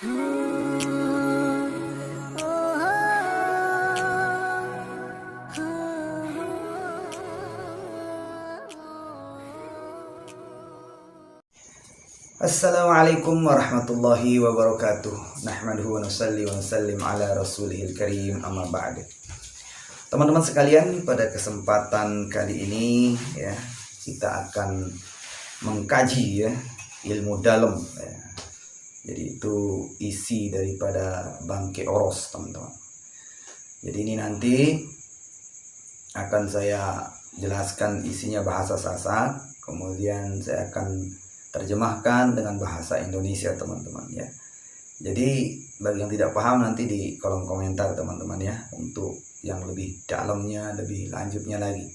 Assalamualaikum warahmatullahi wabarakatuh. Nahmaduhu wa nusalli wa nusallim ala rasulihil karim, amma ba'd. Teman-teman sekalian, pada kesempatan kali ini ya, kita akan mengkaji ya ilmu dalam ya. Jadi itu isi daripada bangkai oros, teman-teman. Jadi ini nanti akan saya jelaskan isinya bahasa Sasak, kemudian saya akan terjemahkan dengan bahasa Indonesia, teman-teman ya. Jadi bagi yang tidak paham nanti di kolom komentar, teman-teman ya, untuk yang lebih dalamnya, lebih lanjutnya lagi.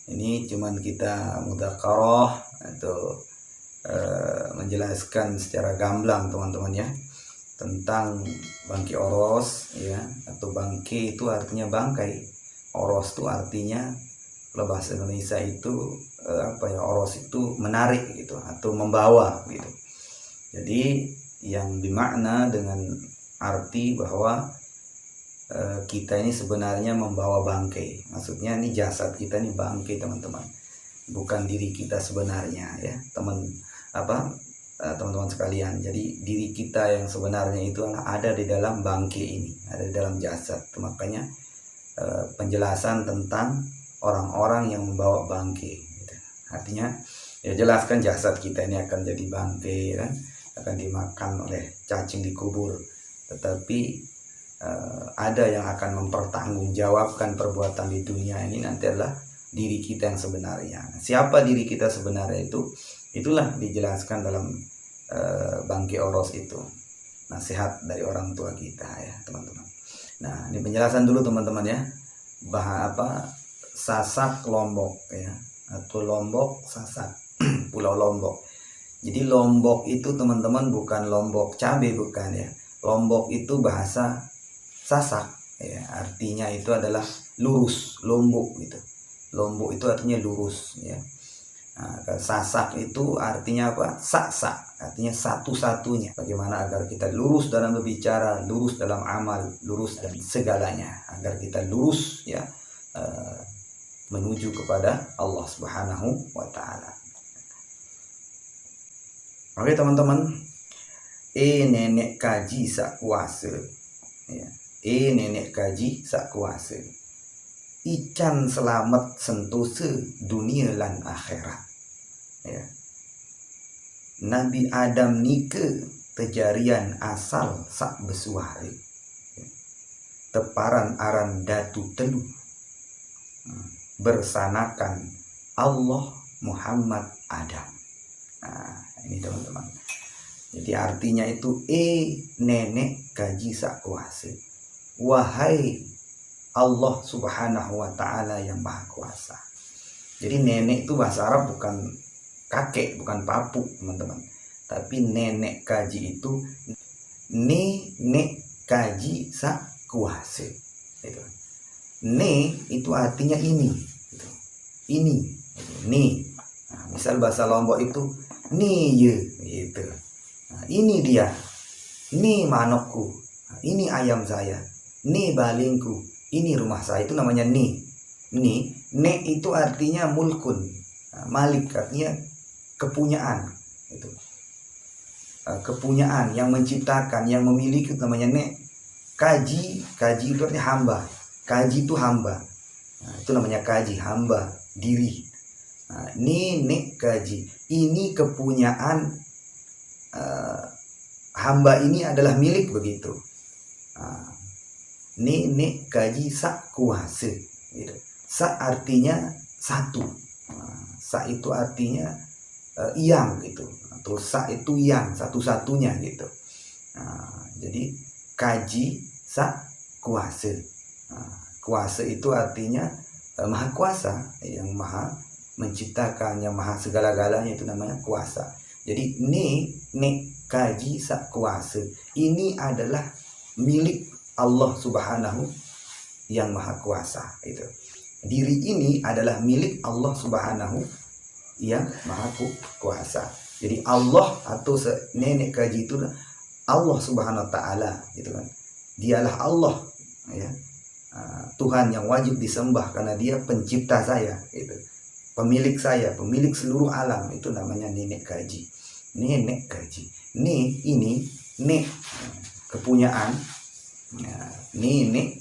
Ini cuman kita mudzakarah atau menjelaskan secara gamblang, teman-teman ya, tentang bangkai oros ya, atau bangkai itu artinya bangkai, oros itu artinya, kalau bahasa Indonesia itu oros itu menarik gitu atau membawa gitu. Jadi yang dimakna dengan arti bahwa kita ini sebenarnya membawa bangkai. Maksudnya ini jasad kita ini bangkai, teman-teman. Bukan diri kita sebenarnya ya, teman-teman sekalian. Jadi diri kita yang sebenarnya itu ada di dalam bangkai ini, ada di dalam jasad. Makanya penjelasan tentang orang-orang yang membawa bangkai gitu. Artinya ya jelaskan jasad kita ini akan jadi bangkai kan, akan dimakan oleh cacing dikubur, tetapi ada yang akan mempertanggungjawabkan perbuatan di dunia ini nanti adalah diri kita yang sebenarnya. Siapa diri kita sebenarnya itu? Itulah dijelaskan dalam bangkai oros itu, nasihat dari orang tua kita ya, teman-teman. Nah, ini penjelasan dulu, teman-teman ya. Sasak Lombok ya, atau Lombok Sasak Pulau Lombok. Jadi Lombok itu, teman-teman, bukan Lombok cabai, bukan ya. Lombok itu bahasa Sasak ya, artinya itu adalah lurus, lombok gitu. Lombok itu artinya lurus ya. Nah, Sasak itu artinya apa? Sak-sak, artinya satu-satunya. Bagaimana agar kita lurus dalam berbicara, lurus dalam amal, lurus dalam segalanya, agar kita lurus ya, menuju kepada Allah Subhanahu wa ta'ala. Oke, teman-teman, nenek kaji sak kuasa ya. Nenek kaji sak kuasa, ican selamat sentosa dunia lan akhirat ya. Nabi Adam nike tejarian asal sak besuari ya. Teparan aran datu telu bersanakan Allah Muhammad Adam. Nah, ini teman-teman. Jadi artinya itu nenek kaji sak kuasa, wahai Allah Subhanahu wa ta'ala yang maha kuasa. Jadi nenek itu bahasa Arab bukan kakek, bukan papu, teman-teman. Tapi nenek kaji itu nenek kaji sak kuasa itu. Ne itu artinya ini gitu. Ini ni. Nah, misal bahasa Lombok itu ni ye gitu. Nah, ini dia, ni manokku, nah, ini ayam saya, ni balingku, ini rumah saya, itu namanya ni. Ne itu artinya mulkun, nah, malik artinya kepunyaan itu. Kepunyaan, yang menciptakan, yang memiliki, itu namanya ne. Kaji itu artinya hamba. Kaji itu hamba. Nah, itu namanya kaji, hamba, diri. Nah, nek kaji, ini kepunyaan hamba ini adalah milik begitu. Nah, nek kaji sak kuasa gitu. Sak artinya satu. Nah, sak itu artinya yang gitu, atau sak itu yang satu-satunya gitu. Nah, jadi kaji sak kuasa. Nah, kuasa itu artinya maha kuasa, yang maha menciptakan, yang maha segala-galanya, itu namanya kuasa. Jadi nek kaji sak kuasa ini adalah milik Allah Subhanahu yang maha kuasa itu. Diri ini adalah milik Allah Subhanahu yang maha kuasa. Jadi Allah atau nenek kaji itu Allah Subhanahu wa taala gitu kan. Dialah Allah ya. Tuhan yang wajib disembah karena dia pencipta saya gitu. Pemilik saya, pemilik seluruh alam, itu namanya nenek gaji. Nenek gaji. Ini nek kepunyaan. Nenek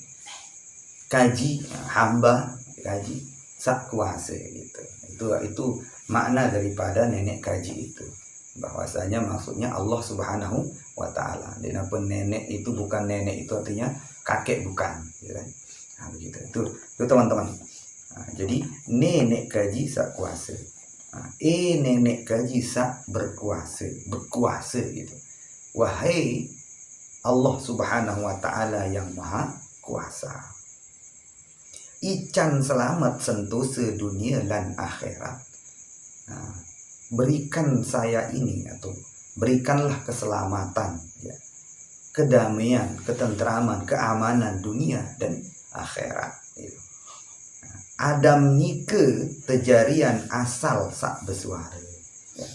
gaji hamba gaji sak kuasa gitu. Itu makna daripada nenek gaji itu. Bahwasanya maksudnya Allah Subhanahu wa taala. Dan apa nenek itu bukan nenek itu artinya kakek bukan, gitu kan. Nah, begitu. Itu teman-teman. Nah, jadi nenek gaji sak kuasa. Nah, nenek gaji sak berkuasa gitu. Wahai Allah Subhanahu wa taala yang maha kuasa. Ican selamat sentosa dunia dan akhirat. Nah, berikan saya ini atau berikanlah keselamatan ya, kedamaian, ketentraman, keamanan dunia dan akhirat gitu. Nah, Adam nike tejarian asal sak bersuara ya.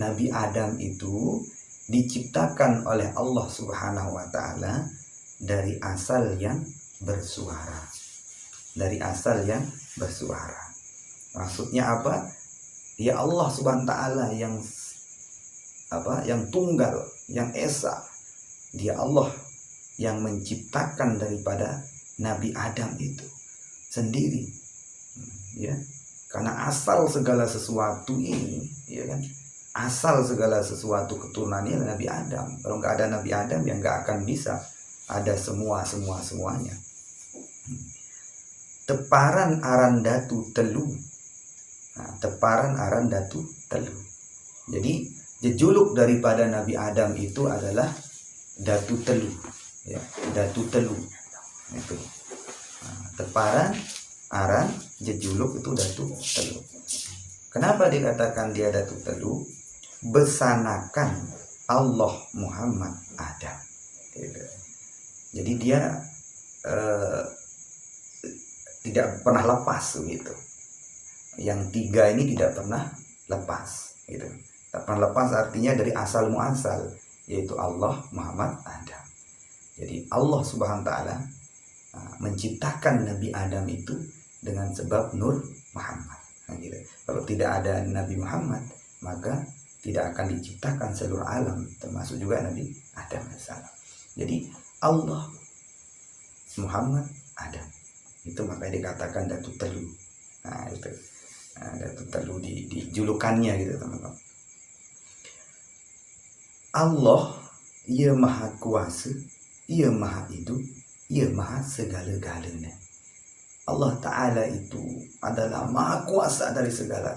Nabi Adam itu diciptakan oleh Allah Subhanahu wa taala dari asal yang bersuara. Dari asal yang bersuara. Maksudnya apa? Ya Allah Subhanahu wa taala yang tunggal, yang esa. Dia Allah yang menciptakan daripada Nabi Adam itu sendiri. Ya. Karena asal segala sesuatu ini, ya kan? Asal segala sesuatu keturunannya Nabi Adam. Kalau nggak ada Nabi Adam ya nggak akan bisa ada semuanya. Teparan aran datu telu. Nah, teparan aran datu telu. Jadi jejuluk daripada Nabi Adam itu adalah datu telu. Ya, datu telu. Itu. Nah, teparan aran jejuluk itu datu telu. Kenapa dikatakan dia datu telu? Besanakan Allah Muhammad Adam. Jadi dia tidak pernah lepas gitu. Yang tiga ini tidak pernah lepas gitu. Tak pernah lepas artinya dari asal muasal, yaitu Allah Muhammad Adam. Jadi Allah Subhanahu wa taala menciptakan Nabi Adam itu dengan sebab Nur Muhammad. Nah, gitu. Kalau tidak ada Nabi Muhammad, maka tidak akan diciptakan seluruh alam, termasuk juga Nabi Adam AS. Jadi Allah Muhammad Adam. Itu makanya dikatakan datu telu. Nah itu datu telu di julukannya gitu teman-teman. Allah ia maha kuasa, ia maha hidup, ia maha segala-galanya. Allah Ta'ala itu adalah maha kuasa dari segala,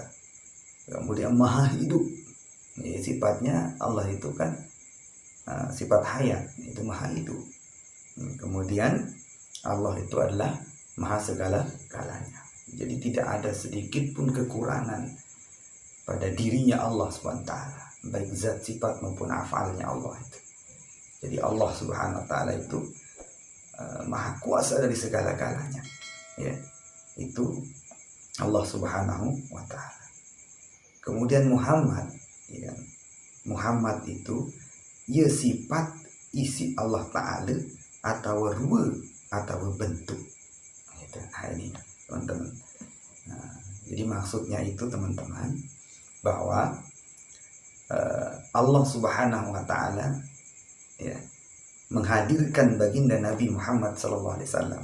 kemudian maha hidup. Ya, sifatnya Allah itu kan sifat hayat, itu maha hidup. Kemudian Allah itu adalah maha segala-galanya. Jadi tidak ada sedikit pun kekurangan pada dirinya Allah SWT, baik zat, sifat maupun afalnya Allah itu. Jadi Allah Subhanahu wa taala itu maha kuasa dari segala-galanya. Ya, itu Allah Subhanahu wa taala. Kemudian Muhammad, ya, Muhammad itu ya sifat isi Allah Ta'ala atau ruwa atau bentuk. Nah ini teman-teman. Nah, jadi maksudnya itu teman-teman bahwa Allah Subhanahu wa taala ya menghadirkan baginda Nabi Muhammad SAW.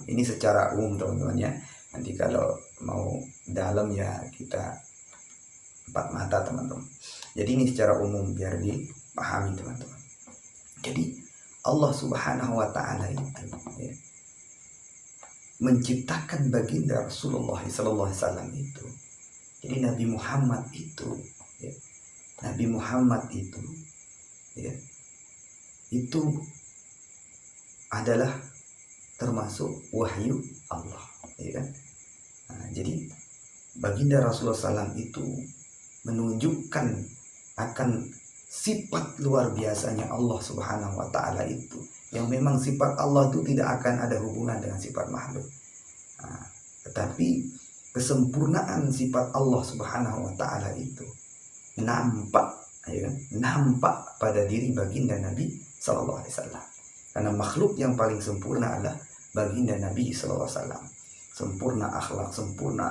Ini secara umum teman-teman ya. Nanti kalau mau dalam ya kita empat mata teman-teman. Jadi ini secara umum biar dipahami teman-teman. Jadi Allah Subhanahu wa taala itu ya, menciptakan baginda Rasulullah SAW itu. Jadi Nabi Muhammad itu ya, Nabi Muhammad itu ya, itu adalah termasuk wahyu Allah, ya kan? Nah, jadi baginda Rasulullah SAW itu menunjukkan akan sifat luar biasanya Allah Subhanahu wa taala itu, yang memang sifat Allah itu tidak akan ada hubungan dengan sifat makhluk. Nah, tetapi kesempurnaan sifat Allah Subhanahu wa taala itu nampak, ya kan? Nampak pada diri baginda Nabi Sallallahu Alaihi Wasallam. Karena makhluk yang paling sempurna adalah baginda Nabi Sallallahu Alaihi Wasallam. Sempurna akhlak, sempurna.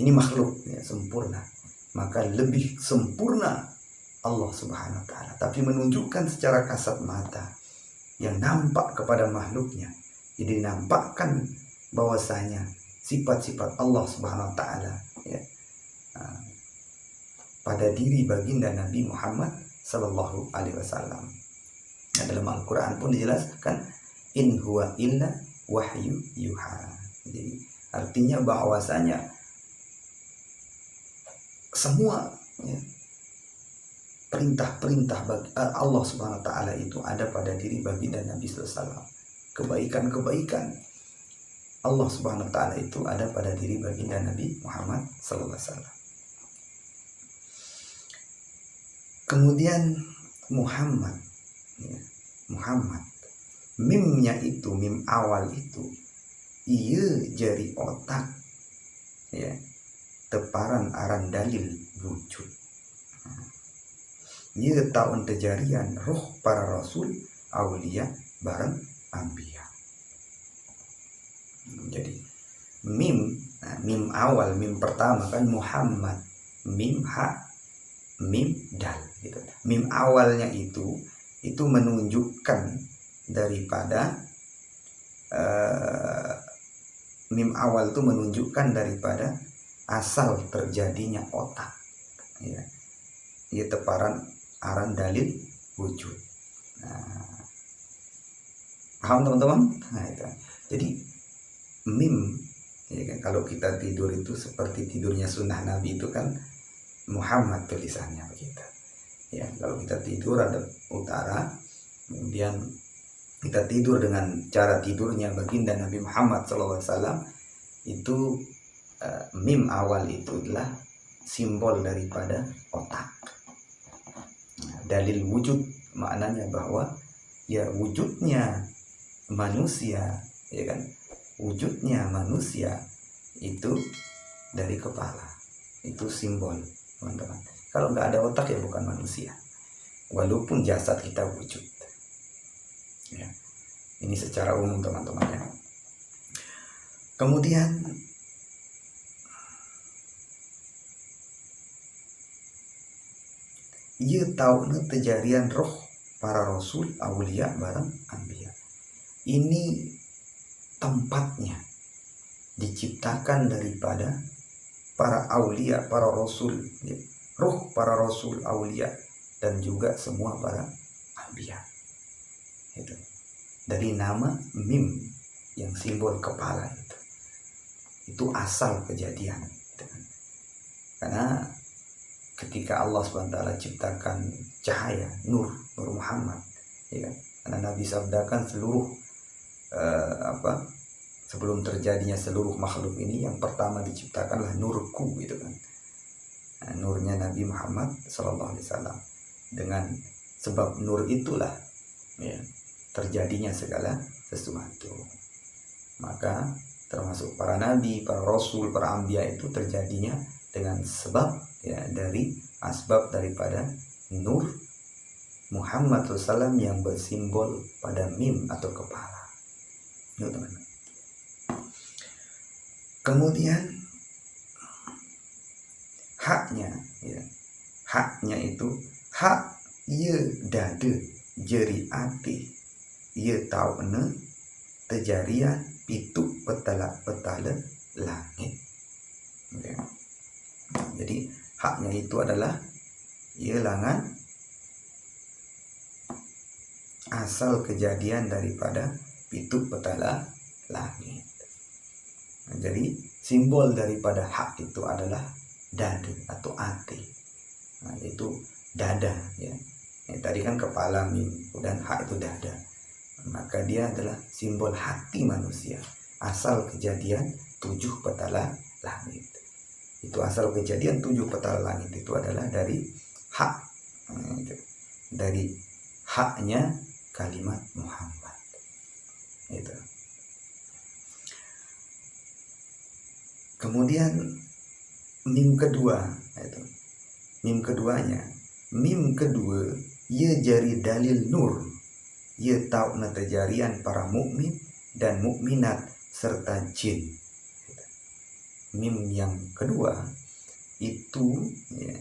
Ini makhluk ya, sempurna. Maka lebih sempurna Allah Subhanahu Wa Taala. Tapi menunjukkan secara kasat mata yang nampak kepada makhluknya. Jadi nampakkan bahwasanya sifat-sifat Allah Subhanahu Wa Taala ya, pada diri baginda Nabi Muhammad Sallallahu Alaihi Wasallam. Nah, dalam Al-Quran pun dijelaskan in huwa illa wahyu yuha. Jadi artinya bahwasanya semua ya, perintah-perintah Allah Subhanahu Wa Taala itu ada pada diri baginda Nabi Sallallahu Alaihi Wasallam. Kebaikan-kebaikan Allah Subhanahu Wa Taala itu ada pada diri baginda Nabi Muhammad Sallallahu Alaihi Wasallam. Kemudian Muhammad ya, Muhammad mimnya itu, mim awal itu iya jari otak ya, teparan aran dalil wujud. Ia tahun kejarian roh para rasul aulia bareng ambiya. Jadi mim, nah, mim awal, mim pertama kan Muhammad, mim ha, mim dal gitu. Mim awalnya itu menunjukkan daripada mim awal itu menunjukkan daripada asal terjadinya otak ya. Ia teparan aran dalil wujud. Nah, paham teman-teman? Nah, itu. Jadi mim ya kan, kalau kita tidur itu seperti tidurnya sunnah Nabi itu kan Muhammad tulisannya begitu. Ya, kalau kita tidur ada utara, kemudian kita tidur dengan cara tidurnya baginda Nabi Muhammad SAW, itu mim awal itu adalah simbol daripada otak. Dalil wujud maknanya bahwa ya wujudnya manusia, ya kan, wujudnya manusia itu dari kepala. Itu simbol teman-teman. Kalau nggak ada otak ya bukan manusia, walaupun jasad kita wujud ya. Ini secara umum teman-teman ya. Kemudian ia tahu kejadian roh para rasul aulia bareng anbiya. Ini tempatnya diciptakan daripada para aulia, para rasul ya. Roh para rasul aulia dan juga semua para anbiya. Itu dari nama mim yang simbol kepala itu asal kejadian gitu. Karena ketika Allah SWT ciptakan cahaya nur Muhammad ya kan? Karena Nabi sabdakan seluruh sebelum terjadinya seluruh makhluk ini yang pertama diciptakanlah nurku gitu kan. Nah, nurnya Nabi Muhammad SAW. Dengan sebab nur itulah ya, terjadinya segala sesuatu. Maka termasuk para nabi, para rasul, para anbiya itu terjadinya dengan sebab ya, dari asbab daripada nur Muhammad SAW yang bersimbol pada mim atau kepala. Yuk, teman-teman. Kemudian haknya ya. Haknya itu hak ia dade jeri ati ia tahu tejarian pitu petala langit ya. Jadi haknya itu adalah ia langan asal kejadian daripada pitu petala langit. Nah, jadi simbol daripada hak itu adalah dada atau ati. Nah, itu dada ya. Tadi kan kepala mim dan hak itu dada. Maka dia adalah simbol hati manusia. Asal kejadian 7 petala langit. Itu asal kejadian 7 petala langit itu adalah dari hak. Dari haknya kalimat Muhammad. Itu. Kemudian mim kedua itu. Mim keduanya, mim kedua ia jari dalil nur Ia tahu natajarian para mukmin dan mukminat serta jin. Mim yang kedua itu ya,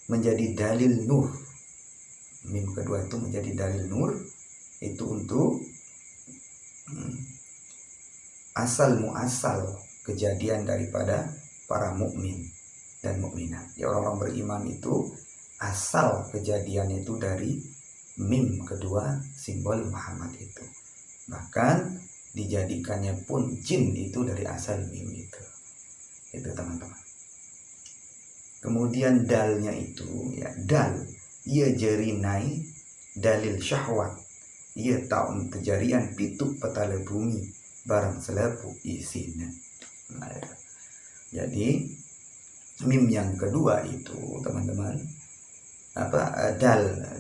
menjadi dalil nur. Mim kedua itu menjadi dalil nur, itu untuk asal muasal kejadian daripada para mukmin dan mukminat. Ya, orang-orang beriman itu asal kejadiannya itu dari mim kedua simbol Muhammad itu. Bahkan dijadikannya pun jin itu dari asal mim itu. Itu teman-teman. Kemudian dalnya itu ya dal ia jerinai dalil syahwat. Ia tahu kejarian pituk petala bumi barang selapu isinya. Nah, ya. Jadi mim yang kedua itu teman-teman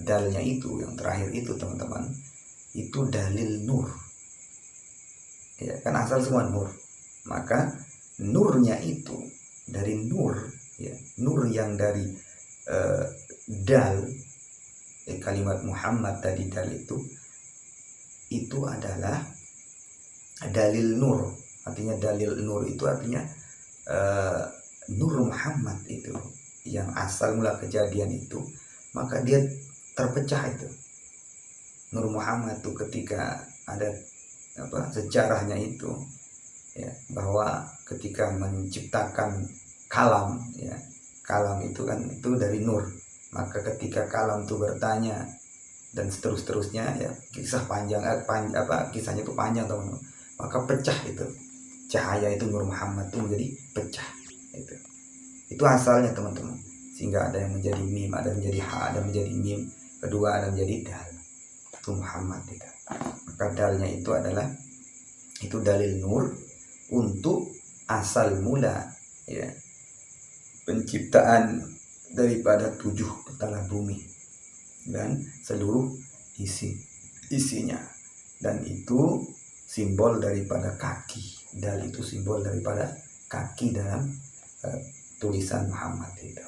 dalnya itu yang terakhir itu teman-teman itu dalil nur. Ya kan asal semua nur. Maka nurnya itu dari nur ya, nur yang dari dal kalimat Muhammad tadi dal itu adalah dalil nur. Artinya dalil nur itu artinya nur Muhammad itu yang asal mula kejadian itu, maka dia terpecah itu. Nur Muhammad itu ketika ada sejarahnya itu ya, bahwa ketika menciptakan kalam ya, kalam itu kan itu dari nur. Maka ketika kalam itu bertanya dan seterusnya ya, kisah panjang kisahnya itu panjang teman-teman. Maka pecah itu cahaya itu nur Muhammad itu menjadi pecah itu asalnya teman-teman, sehingga ada yang menjadi mim, ada yang menjadi ha, ada yang menjadi mim kedua, ada yang menjadi dal, itu Muhammad itu. Maka dalnya itu adalah itu dalil nur untuk asal mula ya penciptaan daripada 7 petala bumi dan seluruh isinya, dan itu simbol daripada kaki. Dal itu simbol daripada kaki dalam tulisan Muhammad itu.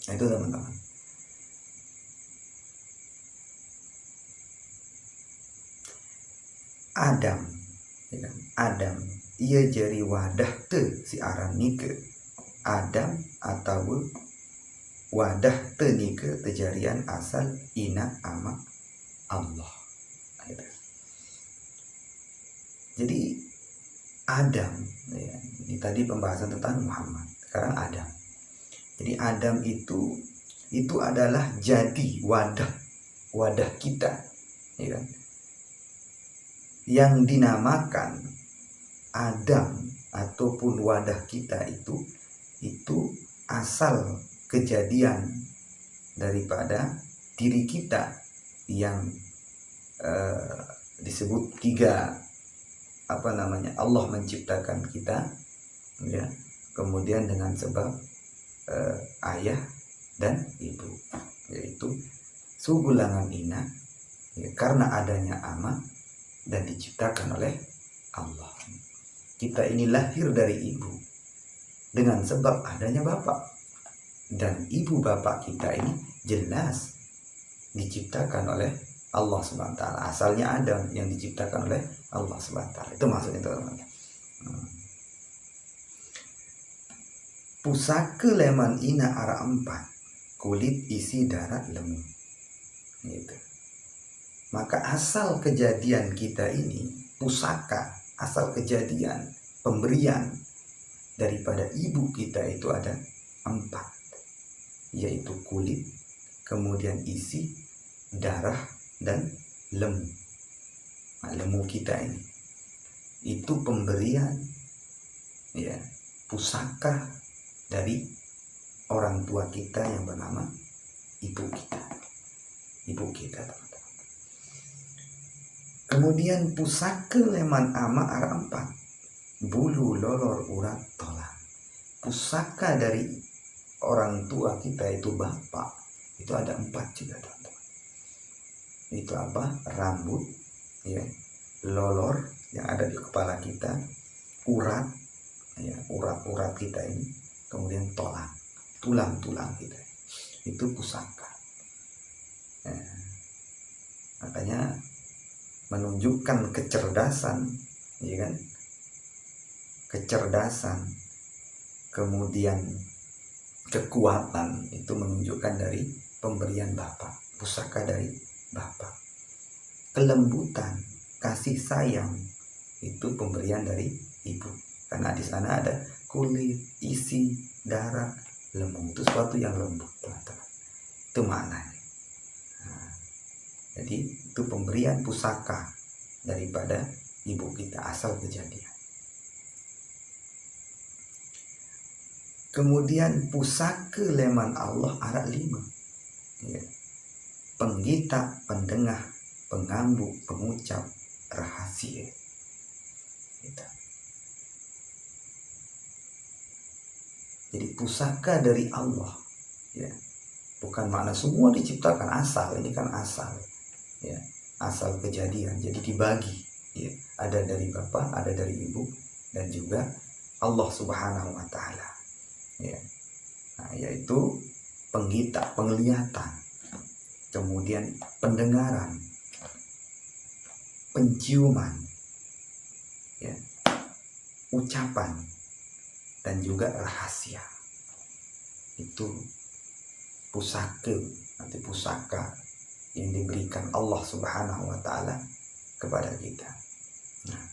Nah, itu teman-teman. Adam ya, Adam ia jadi wadah te si aran nike Adam atau wadah te nike tejarian asal ina ama Allah. Jadi Adam ya, ini tadi pembahasan tentang Muhammad, sekarang Adam. Jadi Adam itu adalah jadi wadah kita ya, yang dinamakan Adam ataupun wadah kita itu asal kejadian daripada diri kita yang disebut 3 Allah menciptakan kita ya, kemudian dengan sebab ayah dan ibu, yaitu sugulangan ina ya, karena adanya ama dan diciptakan oleh Allah. Kita ini lahir dari ibu dengan sebab adanya bapak, dan ibu bapak kita ini jelas diciptakan oleh Allah SWT. Asalnya Adam yang diciptakan oleh Allah SWT. Itu maksudnya teman-teman. Pusaka leman ina ara 4, kulit isi darat lemu. Gitu. Maka asal kejadian kita ini pusaka, asal kejadian pemberian daripada ibu kita itu ada 4, yaitu kulit, kemudian isi, darah, dan lemu. Nah, lemu kita ini itu pemberian ya, pusaka dari orang tua kita yang bernama ibu kita teman-teman. Kemudian pusaka leman ama ara 4, bulu lolor urat tolang. Pusaka dari orang tua kita itu bapak itu ada 4 juga teman-teman. Itu apa? Rambut ya, lolor yang ada di kepala kita, urat ya, urat-urat kita ini, kemudian tulang kita, itu pusaka. Makanya menunjukkan kecerdasan, ya kan? Kecerdasan, kemudian kekuatan itu menunjukkan dari pemberian Bapak, pusaka dari Bapak. Kelembutan, kasih sayang itu pemberian dari Ibu. Karena di sana ada kulit, isi, darah, lembut. Itu sesuatu yang lembut, teman-teman. Itu maknanya. Nah, jadi itu pemberian pusaka daripada ibu kita, asal kejadian. Kemudian pusaka leman Allah ada 5. Ya. Penggita, pendengah, pengambu, pengucap, rahasia. Gitu. Jadi pusaka dari Allah, ya. Bukan makna semua diciptakan asal, ini kan asal, ya, asal kejadian. Jadi dibagi, ya. Ada dari Bapa, ada dari Ibu, dan juga Allah Subhanahu Wa Taala, ya. Nah, yaitu penggita, penglihatan, kemudian pendengaran, penciuman, ya, ucapan, dan juga rahasia. Itu pusaka, nanti pusaka yang diberikan Allah Subhanahu Wa Taala kepada kita. Nah,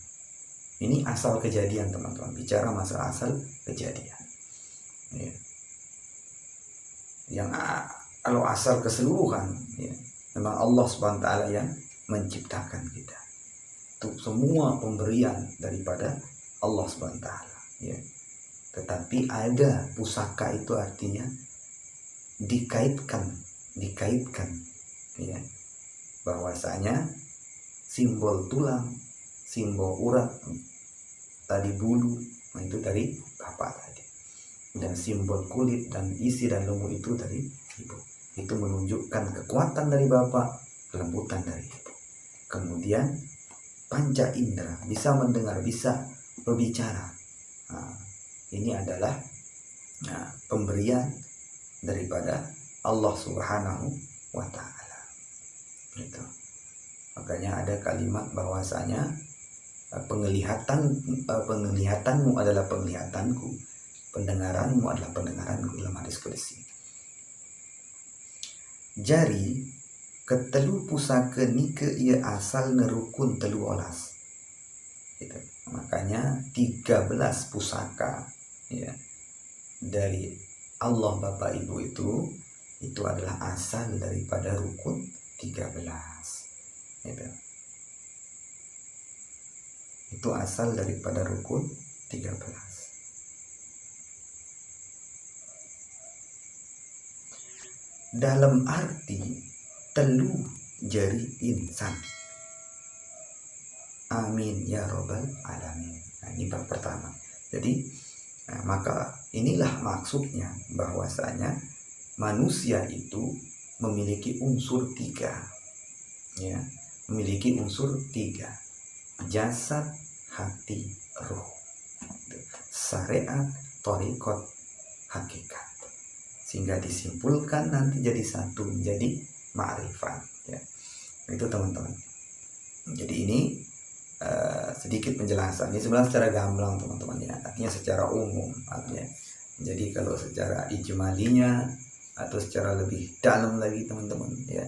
ini asal kejadian, teman-teman. Bicara masalah asal kejadian, ya. Yang kalau asal keseluruhan, ya, memang Allah Subhanahu Wa Taala yang menciptakan kita. Itu semua pemberian daripada Allah Subhanahu Wa Taala, ya. Tetapi ada pusaka, itu artinya dikaitkan, ya, bahwasanya simbol tulang, simbol urat tadi bulu, nah itu dari Bapak tadi, dan simbol kulit dan isi dan lembut itu dari Ibu. Itu menunjukkan kekuatan dari Bapak, kelembutan dari Ibu. Kemudian panca indera, bisa mendengar, bisa berbicara. Nah, ini adalah pemberian daripada Allah Subhanahu Wa Taala. Gitu. Makanya ada kalimat bahwasanya penglihatanmu adalah penglihatanku, pendengaranmu adalah pendengaranku, dalam hadis qudsi. Jari ketelu pusaka nike ia asal nerukun telu olas. Gitu. Makanya 13 pusaka, ya, dari Allah Bapak Ibu itu adalah asal daripada rukun 13. Gitu. Itu asal daripada rukun 13. Dalam arti telu jari insan. Amin ya robbal alamin. Nah, ini bab pertama. Jadi maka inilah maksudnya bahwasanya manusia itu memiliki unsur 3, ya, memiliki unsur 3: jasad, hati, ruh, syariat, thariqat, hakikat, sehingga disimpulkan nanti jadi satu, menjadi ma'rifat, ya. Itu teman-teman. Jadi ini sedikit penjelasan. Ini sebenarnya secara gamblang, teman-teman, ya, artinya secara umum, artinya. Jadi kalau secara ijmalinya atau secara lebih dalam lagi, teman-teman, ya,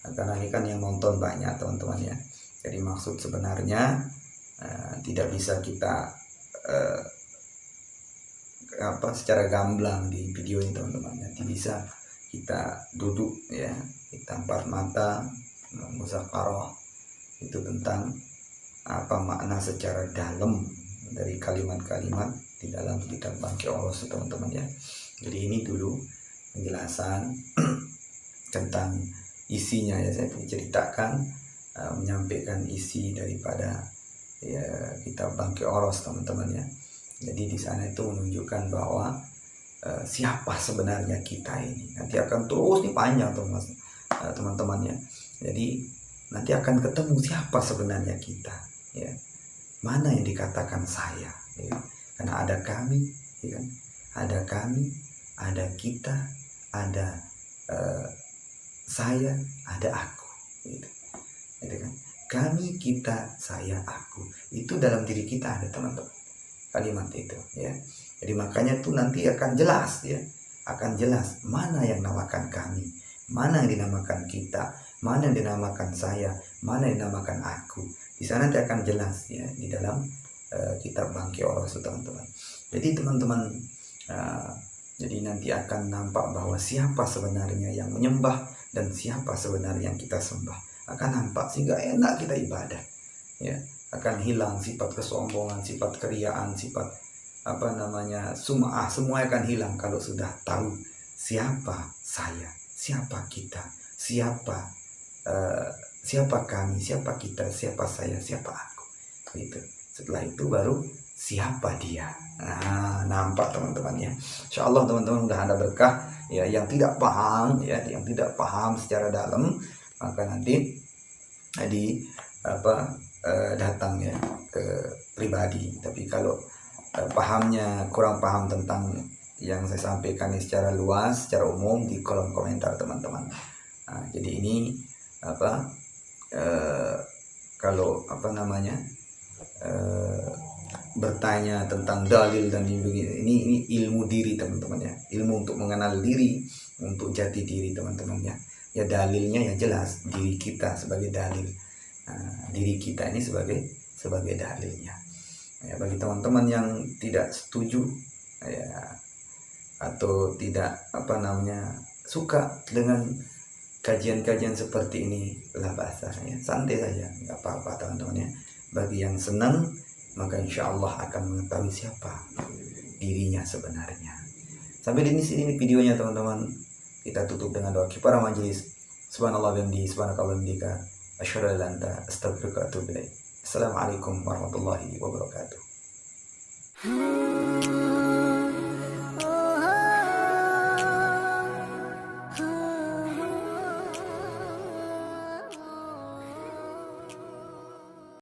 karena ini kan yang nonton banyak, teman-teman, ya. Jadi maksud sebenarnya tidak bisa kita secara gamblang di video ini, teman-teman. Nanti bisa kita duduk, ya, kita empat mata muzakarah itu tentang apa makna secara dalam dari kalimat-kalimat di dalam kitab Bangkai Oros, teman-teman, ya. Jadi ini dulu penjelasan tentang isinya, ya, saya ceritakan, menyampaikan isi daripada, ya, kitab Bangkai Oros, teman-teman, ya. Jadi di sana itu menunjukkan bahwa siapa sebenarnya kita ini. Nanti akan terus nih panjang, teman-teman, ya. Jadi nanti akan ketemu siapa sebenarnya kita, ya. Mana yang dikatakan saya, ya. Karena ada kami, ya kan? Ada kami, ada kita, ada saya, ada aku, gitu. gitu kan. Kami, kita, saya, aku, itu dalam diri kita ada teman-teman kalimat itu ya. Jadi makanya tuh nanti akan jelas ya, akan jelas mana yang namakan kami, mana yang dinamakan kita, mana yang dinamakan saya, mana yang dinamakan aku. Di sana nanti akan jelas ya di dalam kitab Bangki Orosu teman-teman. Jadi teman-teman, jadi nanti akan nampak bahwa siapa sebenarnya yang menyembah dan siapa sebenarnya yang kita sembah akan nampak, sehingga enak kita ibadah ya. Akan hilang sifat kesombongan, sifat keriaan, sifat sum'ah, semua akan hilang kalau sudah tahu siapa saya, siapa kita, siapa kami, siapa kita, siapa saya, siapa aku. Gitu. Setelah itu baru siapa dia. Nah, nampak teman-teman ya. Insya Allah teman-teman udah ada berkah ya. Yang tidak paham ya, yang tidak paham secara dalam, maka nanti datang ya ke pribadi. Tapi kalau pahamnya kurang paham tentang yang saya sampaikan ini secara luas, secara umum, di kolom komentar teman-teman. Nah, jadi ini kalau bertanya tentang dalil dan ini ilmu diri teman-teman ya, ilmu untuk mengenal diri, untuk jati diri teman-teman ya. Ya dalilnya ya jelas diri kita sebagai dalil. Nah, diri kita ini sebagai dalilnya. Ya, bagi teman-teman yang tidak setuju ya, atau tidak suka dengan kajian-kajian seperti ini, lah bahasanya santai saja, nggak apa-apa teman-teman ya. Bagi yang senang, maka insya Allah akan mengetahui siapa dirinya sebenarnya. Sampai di sini videonya teman-teman. Kita tutup dengan doa kifarah majelis. Subhanallah bihamdihi, subhanakallah bihamdika, asyhadu an la ilaha illa anta, astaghfiruka wa atubu ilaik. Assalamualaikum warahmatullahi wabarakatuh.